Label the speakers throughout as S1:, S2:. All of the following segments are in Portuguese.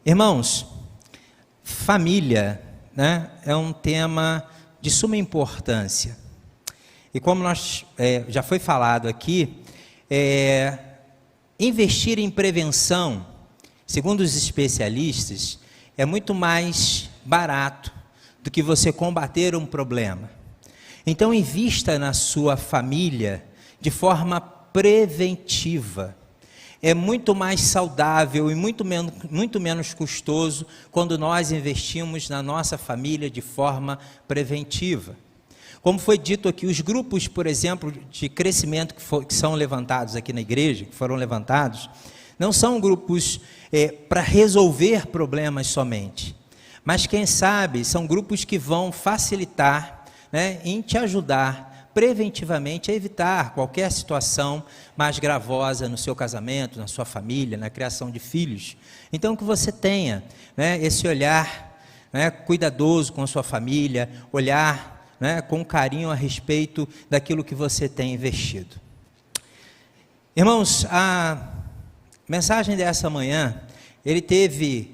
S1: Irmãos, família, né, é um tema de suma importância. E como já foi falado aqui, investir em prevenção, segundo os especialistas, é muito mais barato do que você combater um problema. Então, invista na sua família de forma preventiva. É muito mais saudável e muito menos custoso quando nós investimos na nossa família de forma preventiva. Como foi dito aqui, os grupos, por exemplo, de crescimento que são levantados aqui na igreja, que foram levantados, não são grupos para resolver problemas somente, mas quem sabe são grupos que vão facilitar, né, em te ajudar preventivamente a evitar qualquer situação mais gravosa no seu casamento, na sua família, na criação de filhos. Então que você tenha, né, esse olhar, né, cuidadoso com a sua família, olhar, né, com carinho a respeito daquilo que você tem investido. Irmãos, a mensagem dessa manhã, ele teve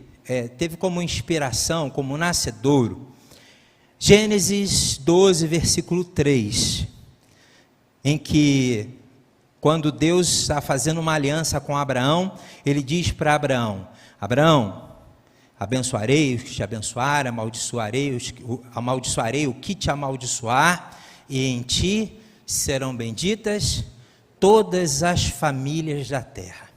S1: como inspiração, como nascedouro, Gênesis 12, versículo 3, em que, quando Deus está fazendo uma aliança com Abraão, ele diz para Abraão: Abraão, abençoarei os que te abençoarem, amaldiçoarei o que te amaldiçoar, e em ti serão benditas todas as famílias da terra.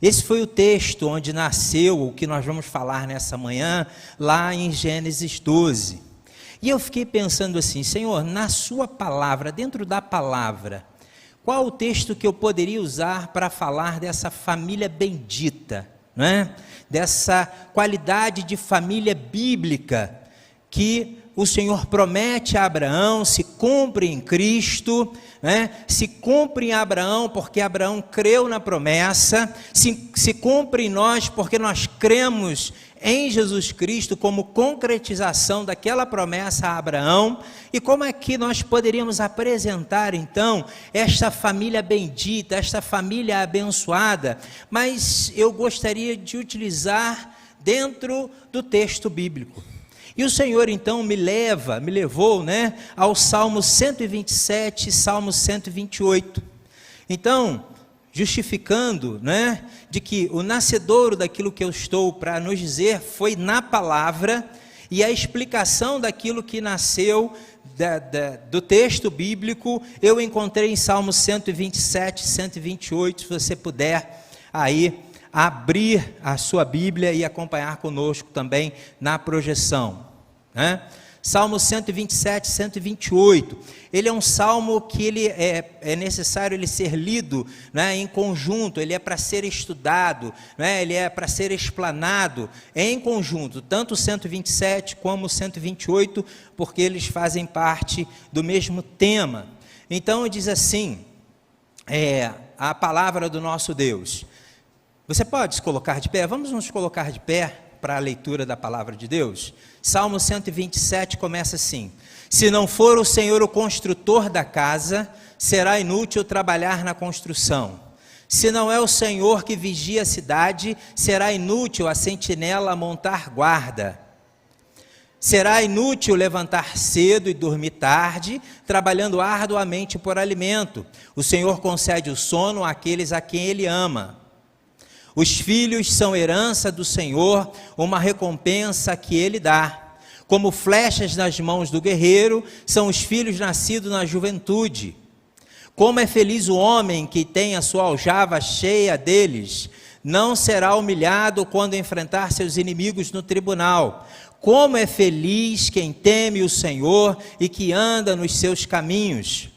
S1: Esse foi o texto onde nasceu o que nós vamos falar nessa manhã, lá em Gênesis 12. E eu fiquei pensando assim: Senhor, na sua palavra, dentro da palavra, qual o texto que eu poderia usar para falar dessa família bendita, não é? Dessa qualidade de família bíblica que o Senhor promete a Abraão, se cumpre em Cristo, né? Se cumpre em Abraão porque Abraão creu na promessa, se cumpre em nós porque nós cremos em Jesus Cristo como concretização daquela promessa a Abraão. E como é que nós poderíamos apresentar então esta família bendita, esta família abençoada? Mas eu gostaria de utilizar dentro do texto bíblico. E o Senhor então me levou, né, ao Salmo 127 e Salmo 128. Então, justificando, né, de que o nascedouro daquilo que eu estou para nos dizer foi na palavra, e a explicação daquilo que nasceu do texto bíblico, eu encontrei em Salmo 127 e 128, se você puder aí abrir a sua Bíblia e acompanhar conosco também na projeção, né? Salmo 127, 128, ele é um salmo que ele é necessário ele ser lido, né, em conjunto, ele é para ser estudado, né, ele é para ser explanado em conjunto, tanto o 127 como o 128, porque eles fazem parte do mesmo tema. Então diz assim, a palavra do nosso Deus. Você pode se colocar de pé? Vamos nos colocar de pé para a leitura da palavra de Deus. Salmo 127 começa assim: se não for o Senhor o construtor da casa, será inútil trabalhar na construção. Se não é o Senhor que vigia a cidade, será inútil a sentinela montar guarda. Será inútil levantar cedo e dormir tarde, trabalhando arduamente por alimento. O Senhor concede o sono àqueles a quem Ele ama. Os filhos são herança do Senhor, uma recompensa que Ele dá. Como flechas nas mãos do guerreiro, são os filhos nascidos na juventude. Como é feliz o homem que tem a sua aljava cheia deles, não será humilhado quando enfrentar seus inimigos no tribunal. Como é feliz quem teme o Senhor e que anda nos seus caminhos.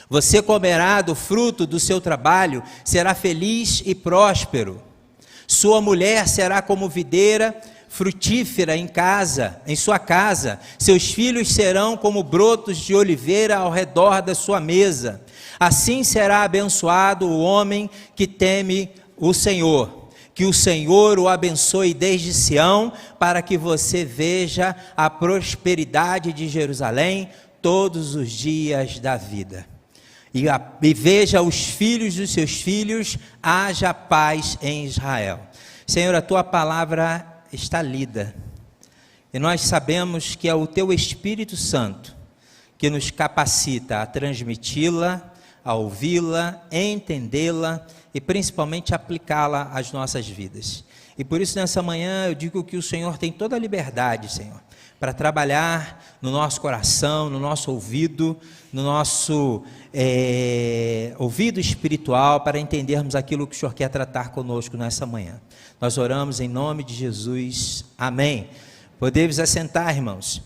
S1: Você comerá do fruto do seu trabalho, será feliz e próspero. Sua mulher será como videira frutífera em sua casa. Seus filhos serão como brotos de oliveira ao redor da sua mesa. Assim será abençoado o homem que teme o Senhor. Que o Senhor o abençoe desde Sião, para que você veja a prosperidade de Jerusalém todos os dias da vida. E veja os filhos dos seus filhos, haja paz em Israel. Senhor, a tua palavra está lida, e nós sabemos que é o teu Espírito Santo que nos capacita a transmiti-la, a ouvi-la, a entendê-la e principalmente aplicá-la às nossas vidas. E por isso nessa manhã eu digo que o Senhor tem toda a liberdade, Senhor, para trabalhar no nosso coração, no nosso ouvido, no nosso ouvido espiritual, para entendermos aquilo que o Senhor quer tratar conosco nessa manhã. Nós oramos em nome de Jesus, amém. Podemos assentar, irmãos.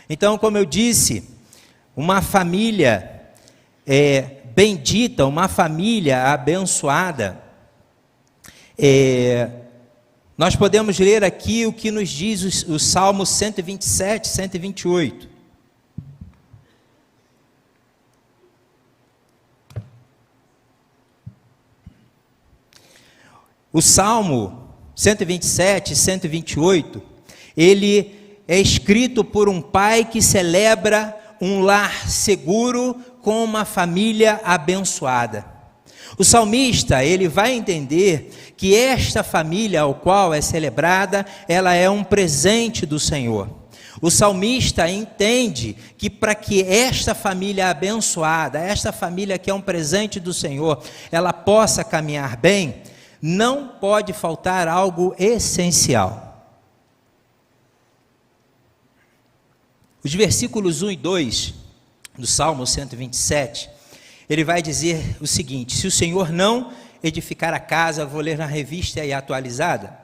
S1: Então, como eu disse, uma família bendita, uma família abençoada, nós podemos ler aqui o que nos diz o Salmo 127, 128. O Salmo 127, 128, ele é escrito por um pai que celebra um lar seguro com uma família abençoada. O salmista, ele vai entender que esta família ao qual é celebrada, ela é um presente do Senhor. O salmista entende que para que esta família abençoada, esta família que é um presente do Senhor, ela possa caminhar bem, não pode faltar algo essencial. Os versículos 1 e 2 do Salmo 127, ele vai dizer o seguinte: se o Senhor não edificar a casa, vou ler na revista aí atualizada,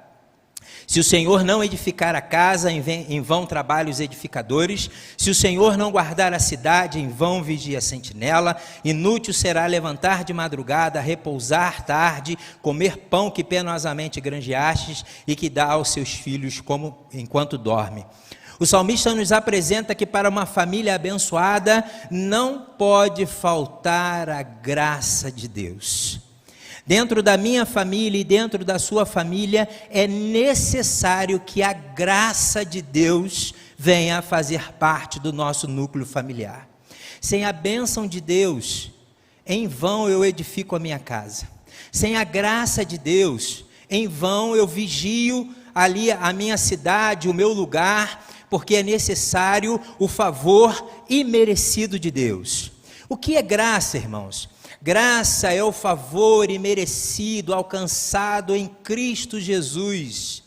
S1: se o Senhor não edificar a casa, em vão trabalham os edificadores, se o Senhor não guardar a cidade, em vão vigia a sentinela, inútil será levantar de madrugada, repousar tarde, comer pão que penosamente granjeastes e que dá aos seus filhos como enquanto dorme. O salmista nos apresenta que para uma família abençoada não pode faltar a graça de Deus. Dentro da minha família e dentro da sua família é necessário que a graça de Deus venha a fazer parte do nosso núcleo familiar. Sem a bênção de Deus, em vão eu edifico a minha casa. Sem a graça de Deus, em vão eu vigio ali a minha cidade, o meu lugar, porque é necessário o favor imerecido de Deus. O que é graça, irmãos? Graça é o favor imerecido, alcançado em Cristo Jesus.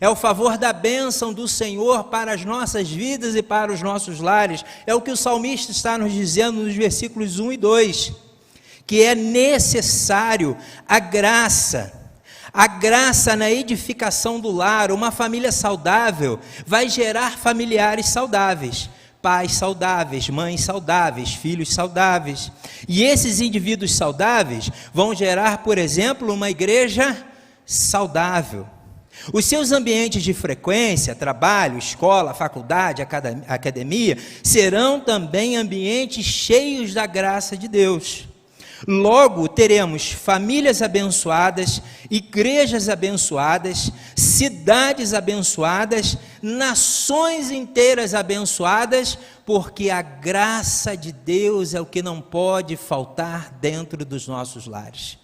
S1: É o favor da bênção do Senhor para as nossas vidas e para os nossos lares. É o que o salmista está nos dizendo nos versículos 1 e 2, que é necessário a graça na edificação do lar. Uma família saudável vai gerar familiares saudáveis, pais saudáveis, mães saudáveis, filhos saudáveis. E esses indivíduos saudáveis vão gerar, por exemplo, uma igreja saudável. Os seus ambientes de frequência, trabalho, escola, faculdade, academia, serão também ambientes cheios da graça de Deus. Logo, teremos famílias abençoadas, igrejas abençoadas, cidades abençoadas, nações inteiras abençoadas, porque a graça de Deus é o que não pode faltar dentro dos nossos lares.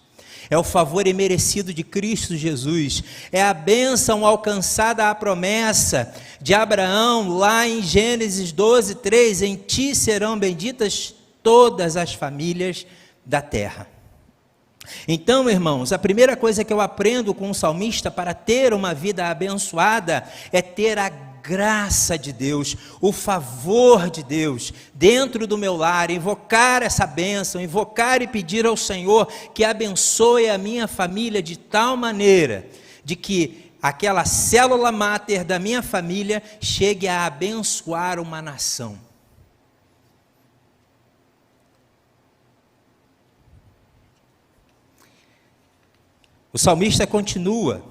S1: É o favor imerecido de Cristo Jesus, é a bênção alcançada à promessa de Abraão, lá em Gênesis 12, 3, em ti serão benditas todas as famílias da terra. Então, irmãos, a primeira coisa que eu aprendo com o salmista para ter uma vida abençoada é ter a graça de Deus, o favor de Deus dentro do meu lar, invocar essa bênção, invocar e pedir ao Senhor que abençoe a minha família de tal maneira de que aquela célula máter da minha família chegue a abençoar uma nação. O salmista continua,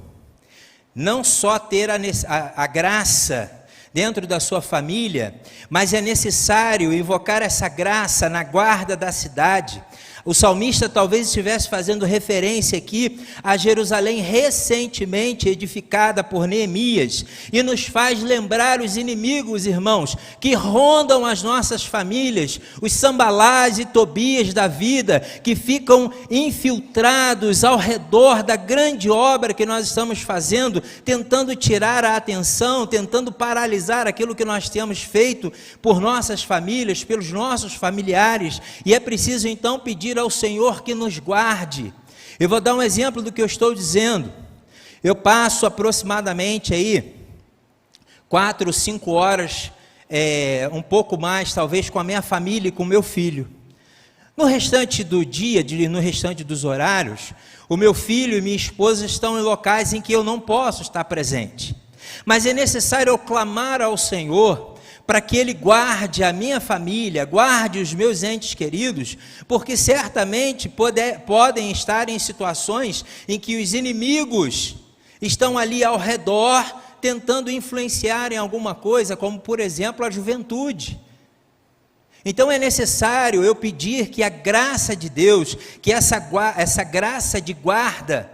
S1: não só ter a graça dentro da sua família, mas é necessário invocar essa graça na guarda da cidade. O salmista talvez estivesse fazendo referência aqui a Jerusalém recentemente edificada por Neemias, e nos faz lembrar os inimigos, irmãos, que rondam as nossas famílias, os Sambalás e Tobias da vida, que ficam infiltrados ao redor da grande obra que nós estamos fazendo, tentando tirar a atenção, tentando paralisar aquilo que nós temos feito por nossas famílias, pelos nossos familiares, e é preciso então pedir ao Senhor que nos guarde. Eu vou dar um exemplo do que eu estou dizendo. Eu passo aproximadamente aí 4 ou 5 horas, um pouco mais talvez, com a minha família e com o meu filho. No restante do dia, no restante dos horários, o meu filho e minha esposa estão em locais em que eu não posso estar presente, mas é necessário eu clamar ao Senhor para que Ele guarde a minha família, guarde os meus entes queridos, porque certamente podem estar em situações em que os inimigos estão ali ao redor, tentando influenciar em alguma coisa, como por exemplo a juventude. Então é necessário eu pedir que a graça de Deus, que essa graça de guarda,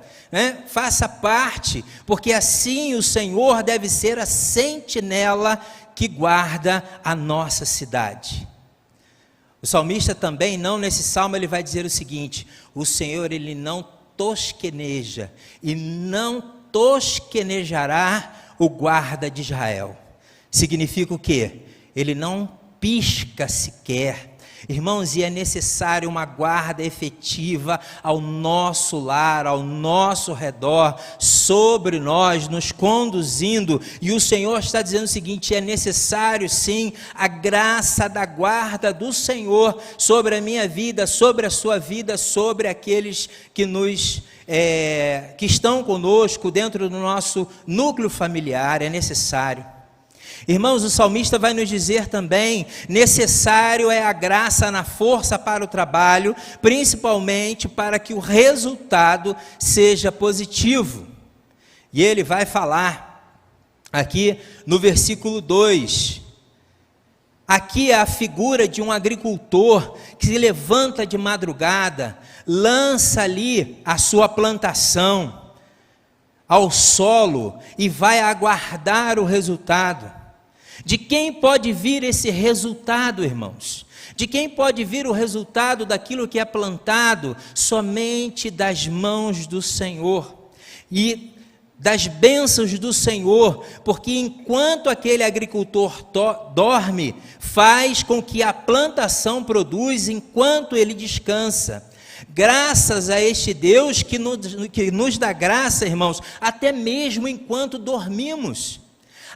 S1: faça parte, porque assim o Senhor deve ser a sentinela que guarda a nossa cidade. O salmista também, nesse salmo, ele vai dizer o seguinte: o Senhor, Ele não tosqueneja, e não tosquenejará o guarda de Israel. Significa o quê? Ele não pisca sequer. Irmãos, e é necessário uma guarda efetiva ao nosso lar, ao nosso redor, sobre nós, nos conduzindo, e o Senhor está dizendo o seguinte: é necessário sim a graça da guarda do Senhor sobre a minha vida, sobre a sua vida, sobre aqueles que que estão conosco dentro do nosso núcleo familiar. É necessário. Irmãos, o salmista vai nos dizer também: necessário é a graça na força para o trabalho, principalmente para que o resultado seja positivo. E ele vai falar aqui no versículo 2, aqui é a figura de um agricultor que se levanta de madrugada, lança ali a sua plantação ao solo e vai aguardar o resultado. De quem pode vir esse resultado, irmãos? De quem pode vir o resultado daquilo que é plantado? Somente das mãos do Senhor e das bênçãos do Senhor, porque enquanto aquele agricultor dorme, faz com que a plantação produza enquanto ele descansa. Graças a este Deus que nos dá graça, irmãos, até mesmo enquanto dormimos.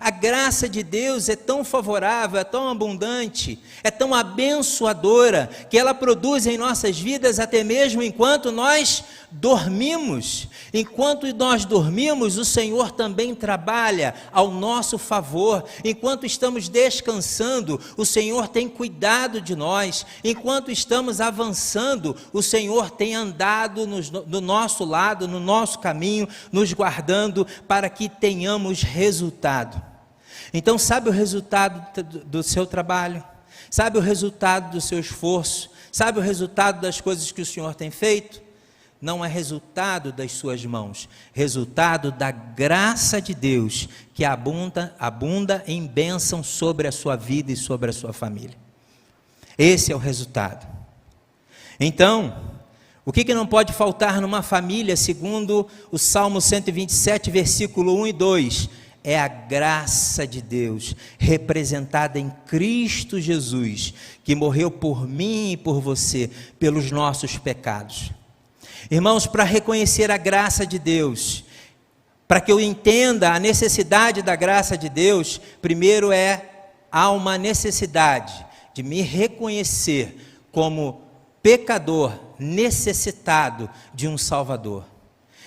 S1: A graça de Deus é tão favorável, é tão abundante, é tão abençoadora, que ela produz em nossas vidas até mesmo enquanto nós dormimos. Enquanto nós dormimos, o Senhor também trabalha ao nosso favor. Enquanto estamos descansando, o Senhor tem cuidado de nós. Enquanto estamos avançando, o Senhor tem andado do nosso lado, no nosso caminho, nos guardando para que tenhamos resultado. Então, sabe o resultado do seu trabalho? Sabe o resultado do seu esforço? Sabe o resultado das coisas que o Senhor tem feito? Não é resultado das suas mãos, resultado da graça de Deus, que abunda em bênção sobre a sua vida e sobre a sua família. Esse é o resultado. Então, o que não pode faltar numa família, segundo o Salmo 127, versículo 1 e 2? É a graça de Deus, representada em Cristo Jesus, que morreu por mim e por você, pelos nossos pecados. Irmãos, para reconhecer a graça de Deus, para que eu entenda a necessidade da graça de Deus, primeiro há uma necessidade de me reconhecer como pecador, necessitado de um Salvador.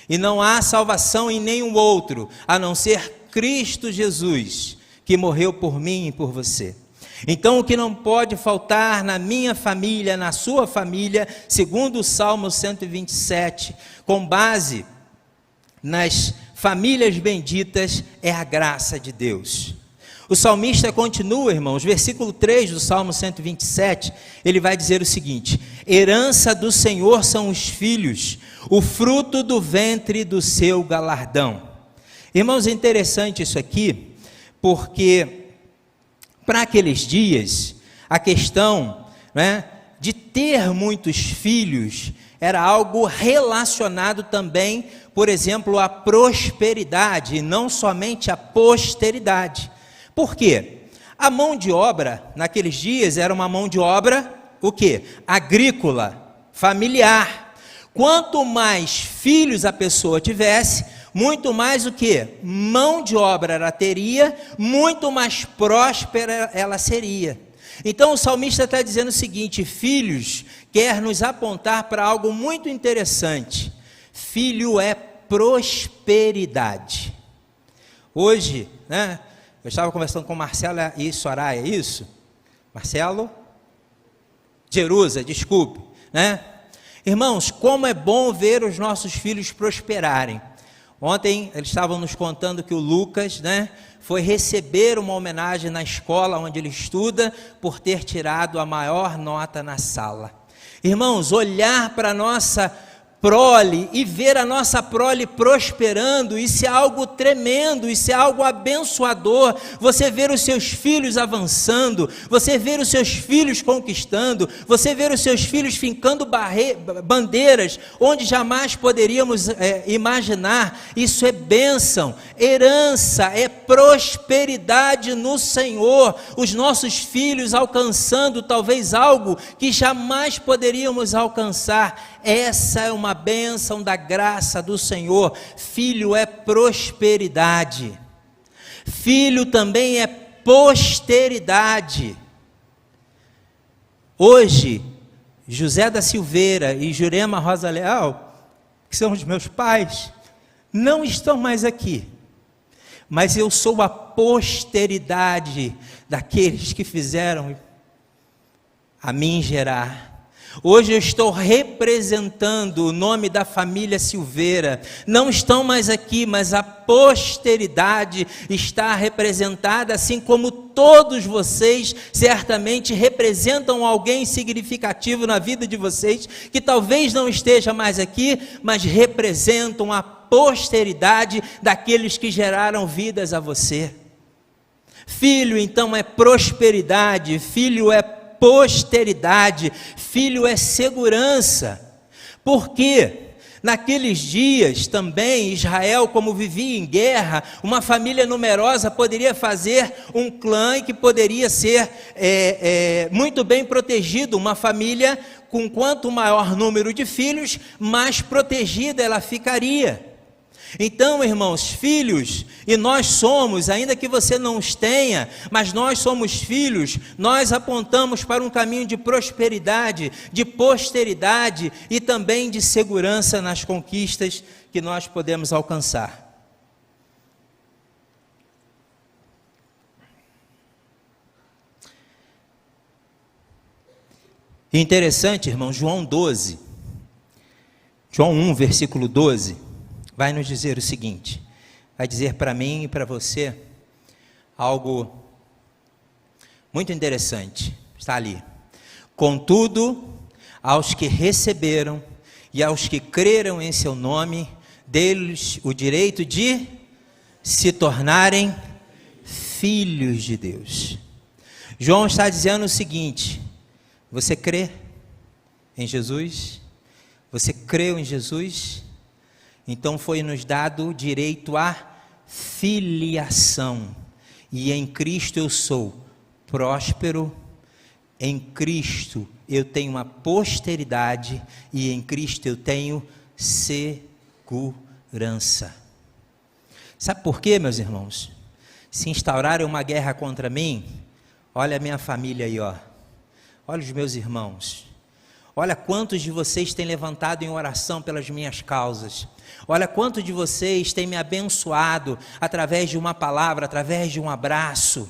S1: E não há salvação em nenhum outro, a não ser Cristo Jesus, que morreu por mim e por você. Então, o que não pode faltar na minha família, na sua família, segundo o Salmo 127, com base nas famílias benditas, é a graça de Deus. O salmista continua, irmãos, versículo 3 do Salmo 127, ele vai dizer o seguinte: herança do Senhor são os filhos, o fruto do ventre do seu galardão. Irmãos, é interessante isso aqui, porque para aqueles dias, a questão, né, de ter muitos filhos era algo relacionado também, por exemplo, à prosperidade, e não somente à posteridade. Por quê? A mão de obra, naqueles dias, era uma mão de obra, o quê? Agrícola, familiar. Quanto mais filhos a pessoa tivesse, muito mais o quê? Mão de obra ela teria, muito mais próspera ela seria. Então o salmista está dizendo o seguinte: filhos, quer nos apontar para algo muito interessante. Filho é prosperidade. Hoje, né? Eu estava conversando com Marcelo e Soraya, é isso? Marcelo? Jerusa, desculpe, né? Irmãos, como é bom ver os nossos filhos prosperarem. Ontem eles estavam nos contando que o Lucas, né, foi receber uma homenagem na escola onde ele estuda por ter tirado a maior nota na sala. Irmãos, olhar para a nossa prole e ver a nossa prole prosperando, isso é algo tremendo, isso é algo abençoador. Você ver os seus filhos avançando, você ver os seus filhos conquistando, você ver os seus filhos fincando bandeiras onde jamais poderíamos imaginar. Isso é bênção, herança, é prosperidade no Senhor. Os nossos filhos alcançando talvez algo que jamais poderíamos alcançar. Essa é uma bênção da graça do Senhor. Filho é prosperidade. Filho também é posteridade. Hoje, José da Silveira e Jurema Rosa Leal, que são os meus pais, não estão mais aqui. Mas eu sou a posteridade daqueles que fizeram a mim gerar. Hoje eu estou representando o nome da família Silveira. Não estão mais aqui, mas a posteridade está representada, assim como todos vocês certamente representam alguém significativo na vida de vocês, que talvez não esteja mais aqui, mas representam a posteridade daqueles que geraram vidas a você. Filho, então, é prosperidade, filho é posteridade, filho é segurança. Porque naqueles dias também Israel, como vivia em guerra, uma família numerosa poderia fazer um clã que poderia ser muito bem protegido. Uma família com quanto maior número de filhos, mais protegida ela ficaria. Então, irmãos, filhos, e nós somos, ainda que você não os tenha, mas nós somos filhos, nós apontamos para um caminho de prosperidade, de posteridade e também de segurança nas conquistas que nós podemos alcançar. Interessante, irmão, João 1, versículo 12, vai nos dizer o seguinte, vai dizer para mim e para você algo muito interessante, está ali. Contudo, aos que receberam e aos que creram em seu nome, deles o direito de se tornarem filhos de Deus. João está dizendo o seguinte: você crê em Jesus? Você creu em Jesus? Então foi nos dado o direito à filiação. E em Cristo eu sou próspero, em Cristo eu tenho uma posteridade e em Cristo eu tenho segurança. Sabe por quê, meus irmãos? Se instaurarem uma guerra contra mim, olha a minha família aí, ó. Olha os meus irmãos. Olha quantos de vocês têm levantado em oração pelas minhas causas. Olha quantos de vocês têm me abençoado através de uma palavra, através de um abraço.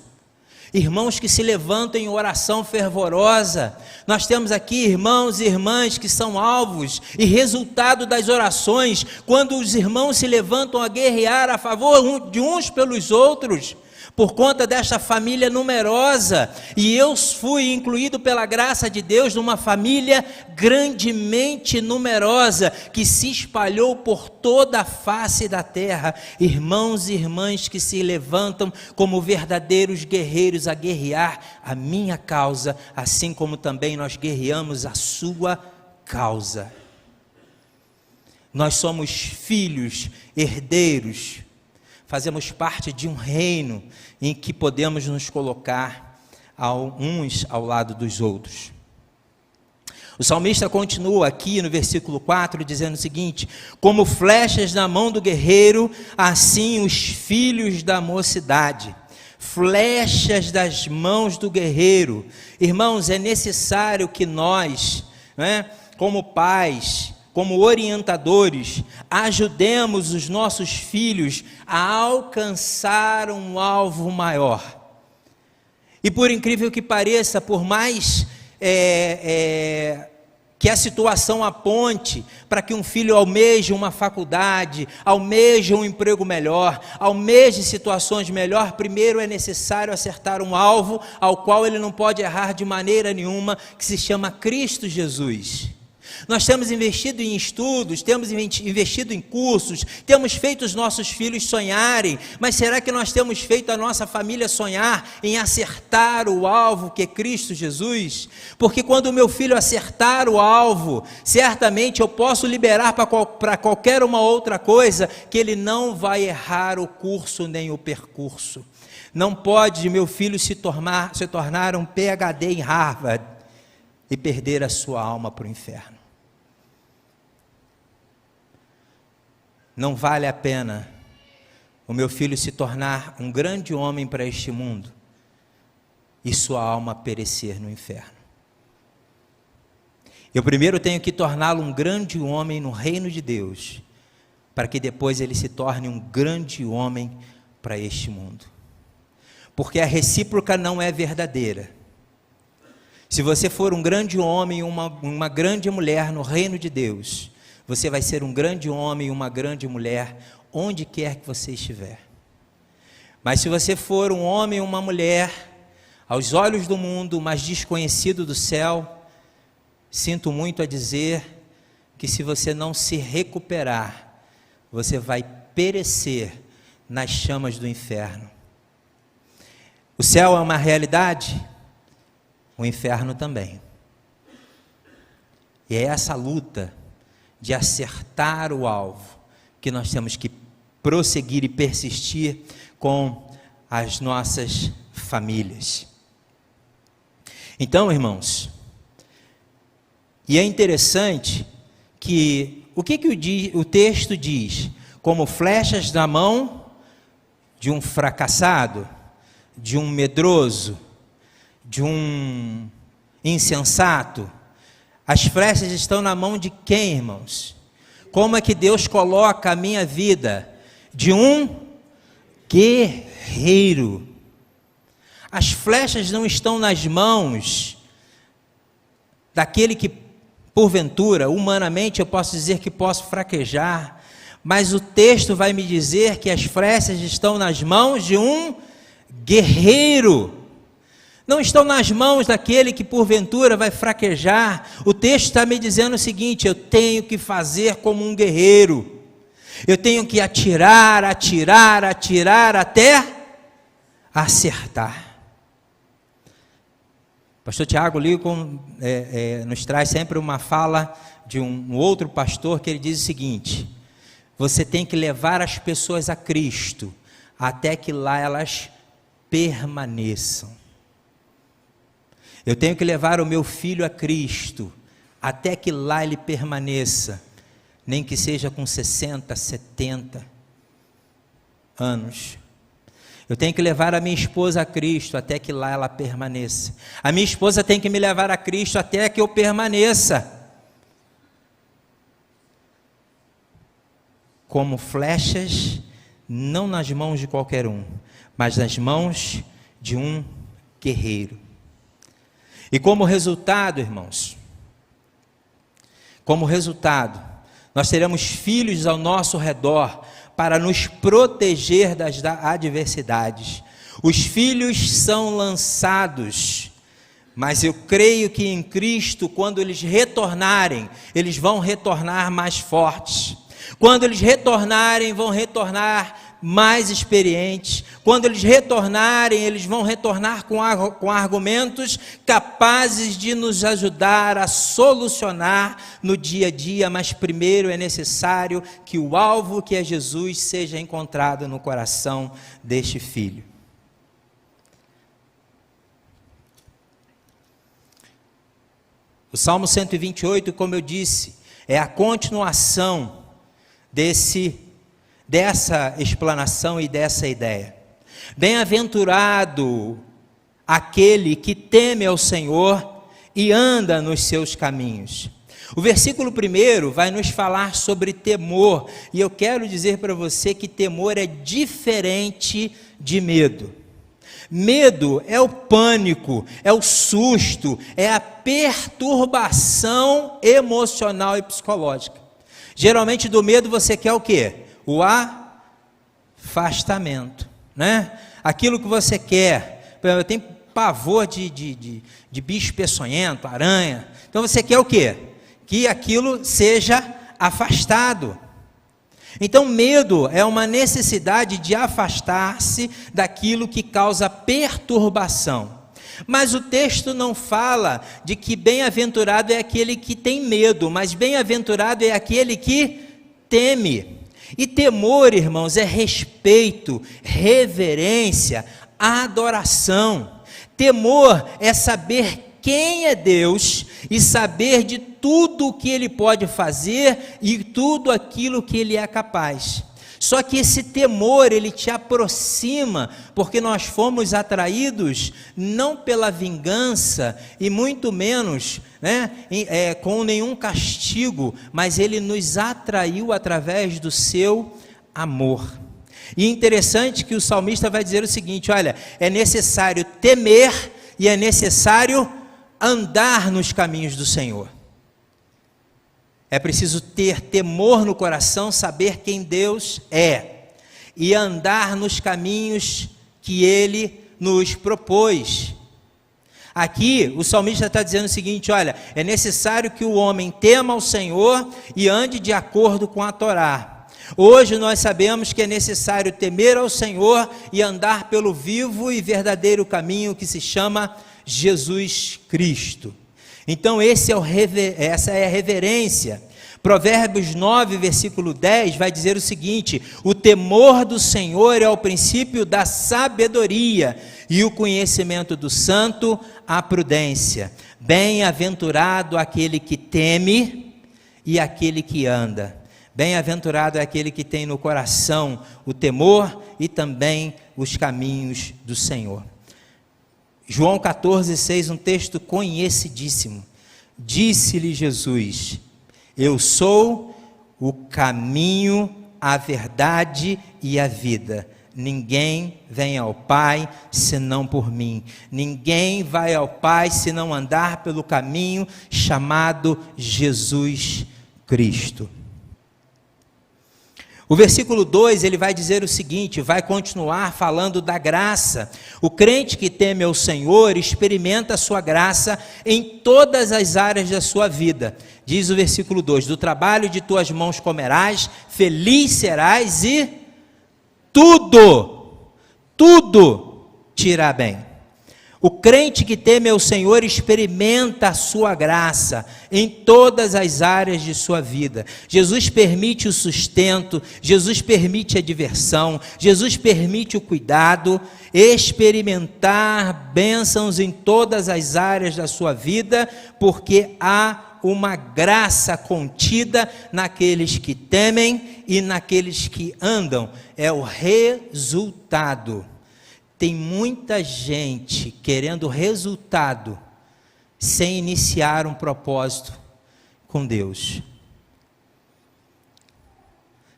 S1: Irmãos que se levantam em oração fervorosa. Nós temos aqui irmãos e irmãs que são alvos e resultado das orações, quando os irmãos se levantam a guerrear a favor de uns pelos outros. por conta desta família numerosa, e eu fui incluído pela graça de Deus numa família grandemente numerosa, que se espalhou por toda a face da terra, irmãos e irmãs que se levantam como verdadeiros guerreiros a guerrear a minha causa, assim como também nós guerreamos a sua causa. Nós somos filhos, herdeiros, fazemos parte de um reino em que podemos nos colocar uns ao lado dos outros. O salmista continua aqui no versículo 4, dizendo o seguinte: como flechas na mão do guerreiro, assim os filhos da mocidade. Flechas das mãos do guerreiro. Irmãos, é necessário que nós, como pais, como orientadores, ajudemos os nossos filhos a alcançar um alvo maior. E por incrível que pareça, por mais que a situação aponte para que um filho almeje uma faculdade, almeje um emprego melhor, almeje situações melhor, primeiro é necessário acertar um alvo ao qual ele não pode errar de maneira nenhuma, que se chama Cristo Jesus. Nós temos investido em estudos, temos investido em cursos, temos feito os nossos filhos sonharem, mas será que nós temos feito a nossa família sonhar em acertar o alvo que é Cristo Jesus? Porque quando o meu filho acertar o alvo, certamente eu posso liberar para qualquer uma outra coisa, que ele não vai errar o curso nem o percurso. Não pode meu filho se tornar um PhD em Harvard e perder a sua alma para o inferno. Não vale a pena o meu filho se tornar um grande homem para este mundo e sua alma perecer no inferno. Eu primeiro tenho que torná-lo um grande homem no reino de Deus, para que depois ele se torne um grande homem para este mundo. Porque a recíproca não é verdadeira. Se você for um grande homem e uma grande mulher no reino de Deus, você vai ser um grande homem e uma grande mulher onde quer que você estiver. Mas se você for um homem ou uma mulher, aos olhos do mundo, mas desconhecido do céu, sinto muito a dizer que se você não se recuperar, você vai perecer nas chamas do inferno. O céu é uma realidade, o inferno também. E é essa luta de acertar o alvo que nós temos que prosseguir e persistir com as nossas famílias. Então, irmãos, e é interessante que o que o texto diz? Como flechas na mão de um fracassado, de um medroso, de um insensato. As flechas estão na mão de quem, irmãos? Como é que Deus coloca a minha vida? De um guerreiro. As flechas não estão nas mãos daquele que, porventura, humanamente eu posso dizer que posso fraquejar, mas o texto vai me dizer que as flechas estão nas mãos de um guerreiro. Não estão nas mãos daquele que porventura vai fraquejar. O texto está me dizendo o seguinte: eu tenho que fazer como um guerreiro. Eu tenho que atirar até acertar. Pastor Tiago Lincoln nos traz sempre uma fala de um outro pastor que ele diz o seguinte: você tem que levar as pessoas a Cristo até que lá elas permaneçam. Eu tenho que levar o meu filho a Cristo, até que lá ele permaneça, nem que seja com 60, 70 anos. Eu tenho que levar a minha esposa a Cristo, até que lá ela permaneça. A minha esposa tem que me levar a Cristo, até que eu permaneça. Como flechas, não nas mãos de qualquer um, mas nas mãos de um guerreiro. E como resultado, irmãos, nós teremos filhos ao nosso redor para nos proteger das adversidades. Os filhos são lançados, mas eu creio que em Cristo, quando eles retornarem, eles vão retornar mais fortes. Quando eles retornarem, vão retornar mais experientes. Quando eles retornarem, eles vão retornar com argumentos capazes de nos ajudar a solucionar no dia a dia, mas primeiro é necessário que o alvo, que é Jesus, seja encontrado no coração deste filho. O Salmo 128, como eu disse, é a continuação dessa explanação e dessa ideia. Bem-aventurado aquele que teme ao Senhor e anda nos seus caminhos. O versículo 1 vai nos falar sobre temor, e eu quero dizer para você que temor é diferente de medo. Medo é o pânico, é o susto, é a perturbação emocional e psicológica. Geralmente do medo você quer o quê? O afastamento, né? Aquilo que você quer. Eu tenho pavor de bicho peçonhento, aranha. Então você quer o quê? Que aquilo seja afastado. Então medo é uma necessidade de afastar-se daquilo que causa perturbação. Mas o texto não fala de que bem-aventurado é aquele que tem medo, mas bem-aventurado é aquele que teme. E temor, irmãos, é respeito, reverência, adoração. Temor é saber quem é Deus e saber de tudo o que Ele pode fazer e tudo aquilo que Ele é capaz. Só que esse temor, ele te aproxima, porque nós fomos atraídos não pela vingança e muito menos, com nenhum castigo, mas ele nos atraiu através do seu amor. E interessante que o salmista vai dizer o seguinte: olha, é necessário temer e é necessário andar nos caminhos do Senhor. É preciso ter temor no coração, saber quem Deus é e andar nos caminhos que Ele nos propôs. Aqui o salmista está dizendo o seguinte: olha, é necessário que o homem tema ao Senhor e ande de acordo com a Torá. Hoje nós sabemos que é necessário temer ao Senhor e andar pelo vivo e verdadeiro caminho que se chama Jesus Cristo. Então essa é a reverência. Provérbios 9, versículo 10, vai dizer o seguinte: o temor do Senhor é o princípio da sabedoria, e o conhecimento do santo, a prudência. Bem-aventurado aquele que teme e aquele que anda. Bem-aventurado é aquele que tem no coração o temor e também os caminhos do Senhor. João 14, 6, um texto conhecidíssimo. Disse-lhe Jesus: eu sou o caminho, a verdade e a vida. Ninguém vem ao Pai senão por mim. Ninguém vai ao Pai se não andar pelo caminho chamado Jesus Cristo. O versículo 2, ele vai dizer o seguinte, vai continuar falando da graça. O crente que teme ao Senhor experimenta a sua graça em todas as áreas da sua vida. Diz o versículo 2, do trabalho de tuas mãos comerás, feliz serás e tudo te irá bem. O crente que teme ao Senhor experimenta a sua graça em todas as áreas de sua vida. Jesus permite o sustento, Jesus permite a diversão, Jesus permite o cuidado, experimentar bênçãos em todas as áreas da sua vida, porque há uma graça contida naqueles que temem e naqueles que andam. É o resultado. Tem muita gente querendo resultado sem iniciar um propósito com Deus.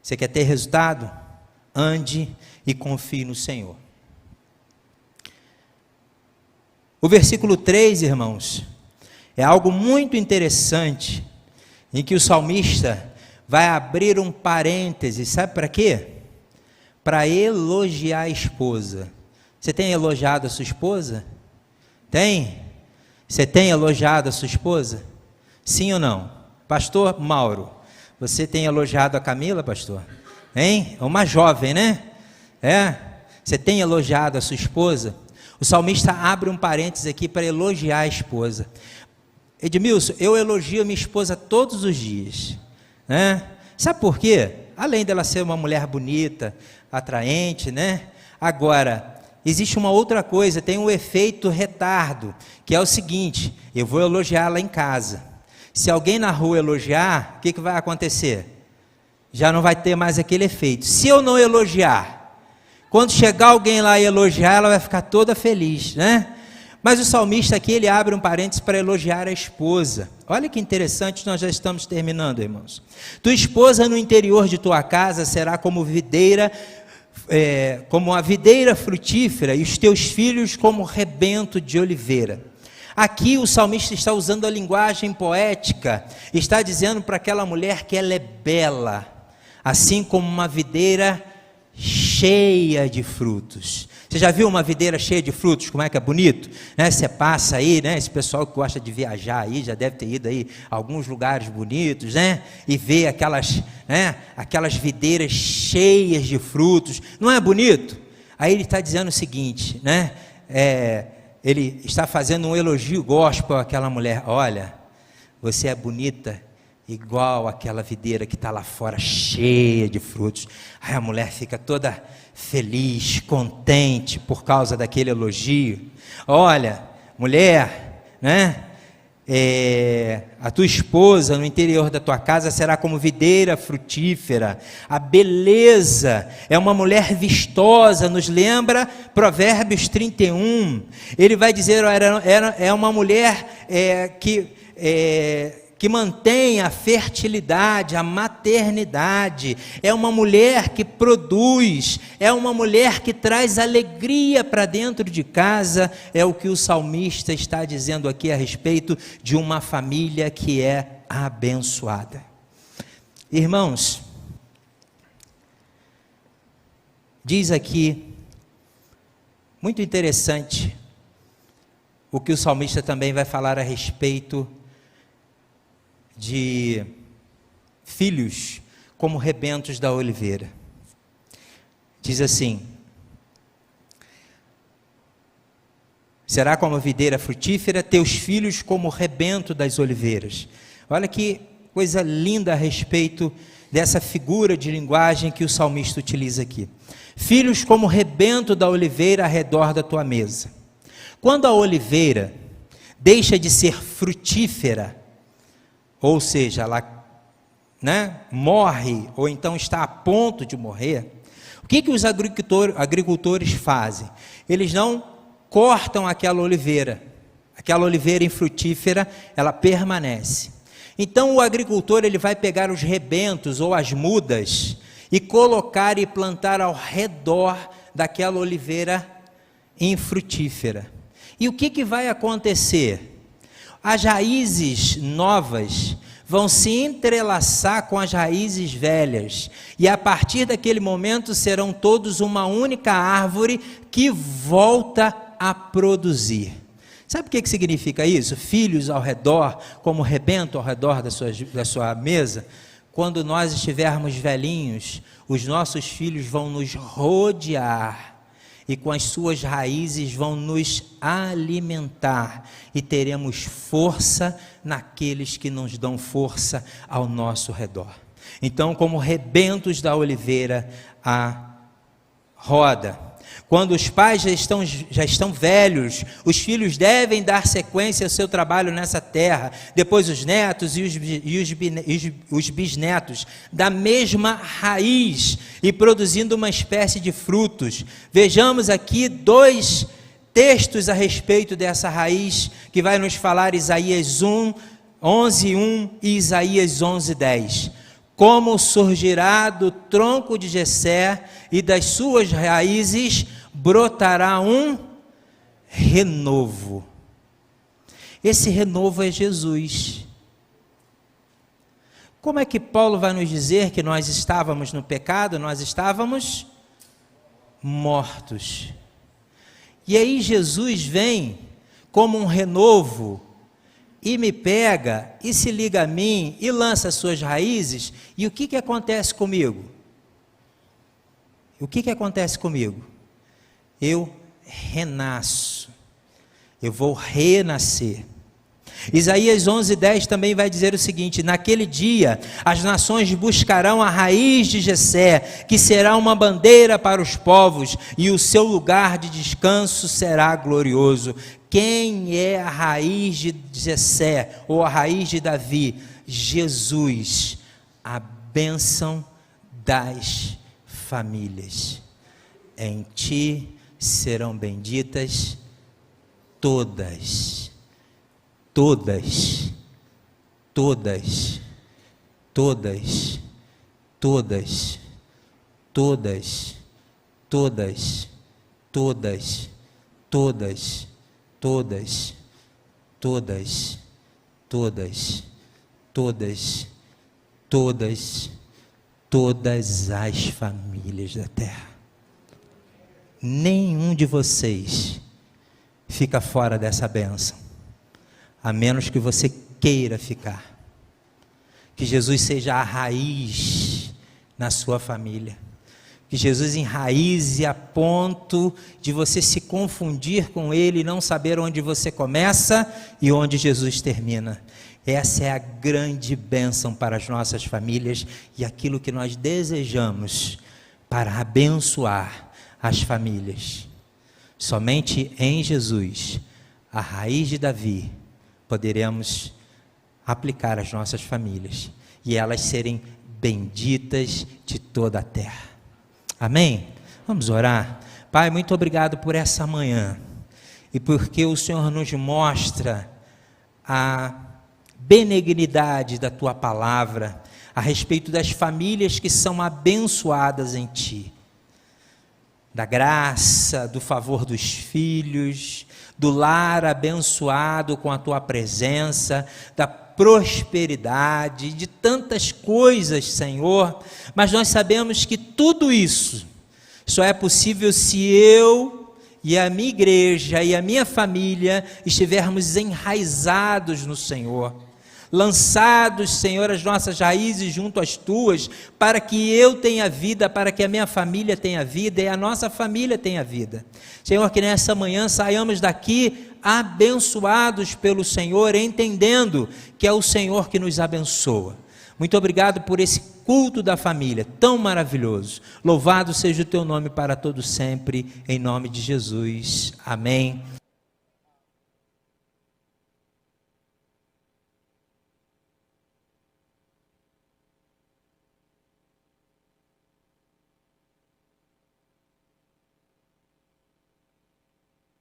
S1: Você quer ter resultado? Ande e confie no Senhor. O versículo 3, irmãos, é algo muito interessante, em que o salmista vai abrir um parêntese, sabe para quê? Para elogiar a esposa. Você tem elogiado a sua esposa? Tem? Você tem elogiado a sua esposa? Sim ou não? Pastor Mauro, você tem elogiado a Camila, pastor? Hein? É uma jovem, né? Você tem elogiado a sua esposa? O salmista abre um parênteses aqui para elogiar a esposa. Edmilson, eu elogio a minha esposa todos os dias, né? Sabe por quê? Além dela ser uma mulher bonita, atraente, né? Agora, existe uma outra coisa, tem um efeito retardo, que é o seguinte: eu vou elogiá-la em casa. Se alguém na rua elogiar, o que vai acontecer? Já não vai ter mais aquele efeito. Se eu não elogiar, quando chegar alguém lá e elogiar, ela vai ficar toda feliz, né? Mas o salmista aqui, ele abre um parênteses para elogiar a esposa. Olha que interessante, nós já estamos terminando, irmãos. Tua esposa no interior de tua casa será como videira, como a videira frutífera, e os teus filhos como rebento de oliveira. Aqui o salmista está usando a linguagem poética, está dizendo para aquela mulher que ela é bela, assim como uma videira cheia de frutos. Você já viu uma videira cheia de frutos, como é que é bonito? Né? Você passa aí, né? Esse pessoal que gosta de viajar aí, já deve ter ido aí a alguns lugares bonitos, né? E vê aquelas, né? Aquelas videiras cheias de frutos, não é bonito? Aí ele está dizendo o seguinte, né? Ele está fazendo um elogio gospel àquela mulher: olha, você é bonita igual aquela videira que está lá fora, cheia de frutos. Aí a mulher fica toda feliz, contente por causa daquele elogio. Olha, mulher, né? A tua esposa no interior da tua casa será como videira frutífera. A beleza é uma mulher vistosa, nos lembra Provérbios 31. Ele vai dizer, é uma mulher que mantém a fertilidade, a maternidade, é uma mulher que produz, é uma mulher que traz alegria para dentro de casa. É o que o salmista está dizendo aqui a respeito de uma família que é abençoada. Irmãos, diz aqui, muito interessante, o que o salmista também vai falar a respeito de filhos como rebentos da oliveira. Diz assim: será como a videira frutífera, teus filhos como o rebento das oliveiras. Olha que coisa linda a respeito dessa figura de linguagem que o salmista utiliza aqui. Filhos como o rebento da oliveira ao redor da tua mesa. Quando a oliveira deixa de ser frutífera, ou seja, ela, né, morre, ou então está a ponto de morrer, o que os agricultores fazem? Eles não cortam aquela oliveira infrutífera, ela permanece. Então o agricultor, ele vai pegar os rebentos ou as mudas e colocar e plantar ao redor daquela oliveira infrutífera. E o que vai acontecer? As raízes novas vão se entrelaçar com as raízes velhas, e a partir daquele momento serão todos uma única árvore que volta a produzir. Sabe o que significa isso? Filhos ao redor, como rebento ao redor da sua mesa. Quando nós estivermos velhinhos, os nossos filhos vão nos rodear, e com as suas raízes vão nos alimentar, e teremos força naqueles que nos dão força ao nosso redor. Então, como rebentos da oliveira, a roda. Quando os pais já estão velhos, os filhos devem dar sequência ao seu trabalho nessa terra, depois os netos e os bisnetos, da mesma raiz, e produzindo uma espécie de frutos. Vejamos aqui 2 textos a respeito dessa raiz, que vai nos falar Isaías 11:1 e Isaías 11:10. Como surgirá do tronco de Jessé, e das suas raízes brotará um renovo. Esse renovo é Jesus. Como é que Paulo vai nos dizer que nós estávamos no pecado? Nós estávamos mortos. E aí Jesus vem como um renovo e me pega e se liga a mim e lança suas raízes. E o que acontece comigo? O que acontece comigo? Eu renasço, eu vou renascer. Isaías 11:10 também vai dizer o seguinte: naquele dia as nações buscarão a raiz de Jessé, que será uma bandeira para os povos, e o seu lugar de descanso será glorioso. Quem é a raiz de Jessé, ou a raiz de Davi? Jesus, a bênção das famílias. Em ti serão benditas todas, todas, todas, todas, todas, todas, todas, todas, todas, todas, todas, todas, todas, todas, todas as famílias da terra. Nenhum de vocês fica fora dessa bênção, a menos que você queira ficar. Que Jesus seja a raiz na sua família. Que Jesus enraize a ponto de você se confundir com Ele e não saber onde você começa e onde Jesus termina. Essa é a grande bênção para as nossas famílias e aquilo que nós desejamos para abençoar as famílias. Somente em Jesus, a raiz de Davi, poderemos aplicar às nossas famílias e elas serem benditas de toda a terra. Amém? Vamos orar. Pai, muito obrigado por essa manhã e porque o Senhor nos mostra a benignidade da Tua palavra a respeito das famílias que são abençoadas em Ti, da graça, do favor dos filhos, do lar abençoado com a Tua presença, da prosperidade, de tantas coisas, Senhor, mas nós sabemos que tudo isso só é possível se eu e a minha igreja e a minha família estivermos enraizados no Senhor, lançados, Senhor, as nossas raízes junto às Tuas, para que eu tenha vida, para que a minha família tenha vida e a nossa família tenha vida. Senhor, que nessa manhã saiamos daqui abençoados pelo Senhor, entendendo que é o Senhor que nos abençoa. Muito obrigado por esse culto da família tão maravilhoso. Louvado seja o Teu nome para todo sempre, em nome de Jesus. Amém.